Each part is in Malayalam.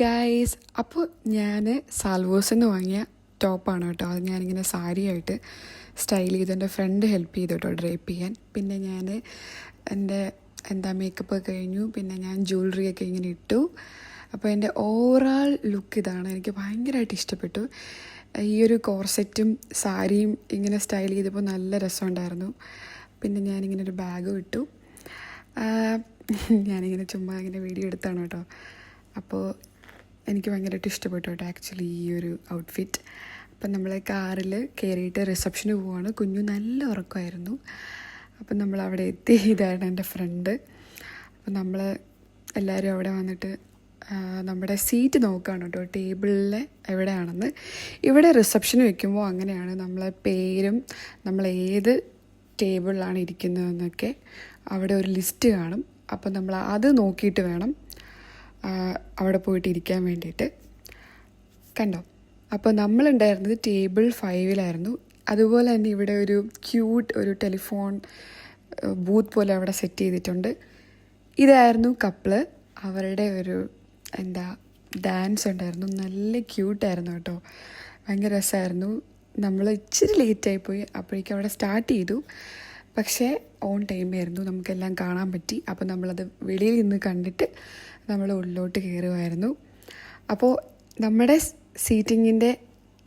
ഗായ്സ്, അപ്പോൾ ഞാൻ സാൽവോസിൽ നിന്ന് വാങ്ങിയ ടോപ്പാണ് കേട്ടോ. അത് ഞാനിങ്ങനെ സാരിയായിട്ട് സ്റ്റൈൽ ചെയ്ത് എൻ്റെ ഫ്രണ്ട് ഹെൽപ്പ് ചെയ്തു കേട്ടോ ഡ്രേപ്പ് ചെയ്യാൻ. പിന്നെ ഞാൻ എൻ്റെ മേക്കപ്പ് കഴിഞ്ഞു. പിന്നെ ഞാൻ ജ്വല്ലറിയൊക്കെ ഇങ്ങനെ ഇട്ടു. അപ്പോൾ എൻ്റെ ഓവറാൾ ലുക്ക് ഇതാണ്. എനിക്ക് ഭയങ്കരമായിട്ട് ഇഷ്ടപ്പെട്ടു. ഈ ഒരു കോർസെറ്റും സാരിയും ഇങ്ങനെ സ്റ്റൈൽ ചെയ്തപ്പോൾ നല്ല രസമുണ്ടായിരുന്നു. പിന്നെ ഞാനിങ്ങനെ ഒരു ബാഗും ഇട്ടു. ഞാനിങ്ങനെ ചുമ്മാ ഇങ്ങനെ വീഡിയോ എടുത്താണ് കേട്ടോ. അപ്പോൾ എനിക്ക് ഭയങ്കരമായിട്ട് ഇഷ്ടപ്പെട്ടു കേട്ടോ ആക്ച്വലി ഈ ഒരു ഔട്ട്ഫിറ്റ്. അപ്പം നമ്മൾ കാറിൽ കയറിയിട്ട് റിസപ്ഷന് പോവുകയാണ്. കുഞ്ഞു നല്ല ഉറക്കമായിരുന്നു. അപ്പം നമ്മൾ അവിടെ എത്തി. ഇതാണ് എൻ്റെ ഫ്രണ്ട്. അപ്പം നമ്മൾ എല്ലാവരും അവിടെ വന്നിട്ട് നമ്മുടെ സീറ്റ് നോക്കുകയാണ് കേട്ടോ, ടേബിളിൽ എവിടെയാണെന്ന്. ഇവിടെ റിസപ്ഷന് വെക്കുമ്പോൾ അങ്ങനെയാണ്, നമ്മളെ പേരും നമ്മൾ ഏത് ടേബിളിലാണ് ഇരിക്കുന്നതെന്നൊക്കെ അവിടെ ഒരു ലിസ്റ്റ് കാണും. അപ്പം നമ്മൾ അത് നോക്കിയിട്ട് വേണം അവിടെ പോയിട്ട് ഇരിക്കാൻ വേണ്ടിയിട്ട്. കണ്ടോ? അപ്പോൾ നമ്മളുണ്ടായിരുന്നത് ടേബിൾ 5-ലായിരുന്നു. അതുപോലെ തന്നെ ഇവിടെ ഒരു ക്യൂട്ട് ഒരു ടെലിഫോൺ ബൂത്ത് പോലെ അവിടെ സെറ്റ് ചെയ്തിട്ടുണ്ട്. ഇതായിരുന്നു കപ്പിള്. അവരുടെ ഒരു ഡാൻസ് ഉണ്ടായിരുന്നു. നല്ല ക്യൂട്ടായിരുന്നു കേട്ടോ. ഭയങ്കര രസമായിരുന്നു. നമ്മൾ ഇച്ചിരി ലേറ്റായിപ്പോയി. അപ്പോഴേക്കും അവിടെ സ്റ്റാർട്ട് ചെയ്തു. പക്ഷേ ഓൺ ടൈമായിരുന്നു, നമുക്കെല്ലാം കാണാൻ പറ്റി. അപ്പോൾ നമ്മളത് വെളിയിൽ നിന്ന് കണ്ടിട്ട് നമ്മൾ ഉള്ളിലോട്ട് കയറുമായിരുന്നു. അപ്പോൾ നമ്മുടെ സീറ്റിങ്ങിൻ്റെ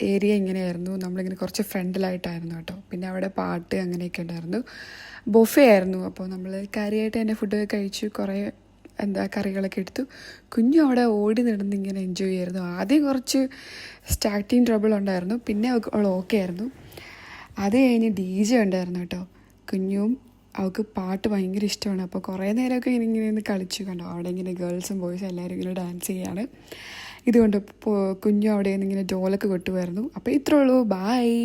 ഏരിയ ഇങ്ങനെയായിരുന്നു. നമ്മളിങ്ങനെ കുറച്ച് ഫ്രണ്ടിലായിട്ടായിരുന്നു കേട്ടോ. പിന്നെ അവിടെ പാട്ട് അങ്ങനെയൊക്കെ ഉണ്ടായിരുന്നു. ബൊഫേ ആയിരുന്നു. അപ്പോൾ നമ്മൾ കാര്യമായിട്ട് തന്നെ ഫുഡൊക്കെ കഴിച്ചു. കുറേ കറികളൊക്കെ എടുത്തു. കുഞ്ഞു അവിടെ ഓടി നടന്ന് ഇങ്ങനെ എൻജോയ് ചെയ്യായിരുന്നു. ആദ്യം കുറച്ച് സ്റ്റാർട്ടിങ് ട്രബിൾ ഉണ്ടായിരുന്നു. പിന്നെ അവൾ ഓക്കെ ആയിരുന്നു. അത് കഴിഞ്ഞ് DJ ഉണ്ടായിരുന്നു കേട്ടോ. കുഞ്ഞും അവൾക്ക് പാട്ട് ഭയങ്കര ഇഷ്ടമാണ്. അപ്പോൾ കുറേ നേരമൊക്കെ ഇങ്ങനെ കളിച്ചു. കണ്ടോ, അവിടെ ഇങ്ങനെ ഗേൾസും ബോയ്സും എല്ലാവരും ഇങ്ങനെ ഡാൻസ് ചെയ്യാണ്. ഇതുകൊണ്ട് കുഞ്ഞു അവിടെ നിന്ന് ഇങ്ങനെ ഡോലൊക്കെ കൊട്ടുമായിരുന്നു. അപ്പോൾ ഇത്രേ ഉള്ളൂ. ബായ്.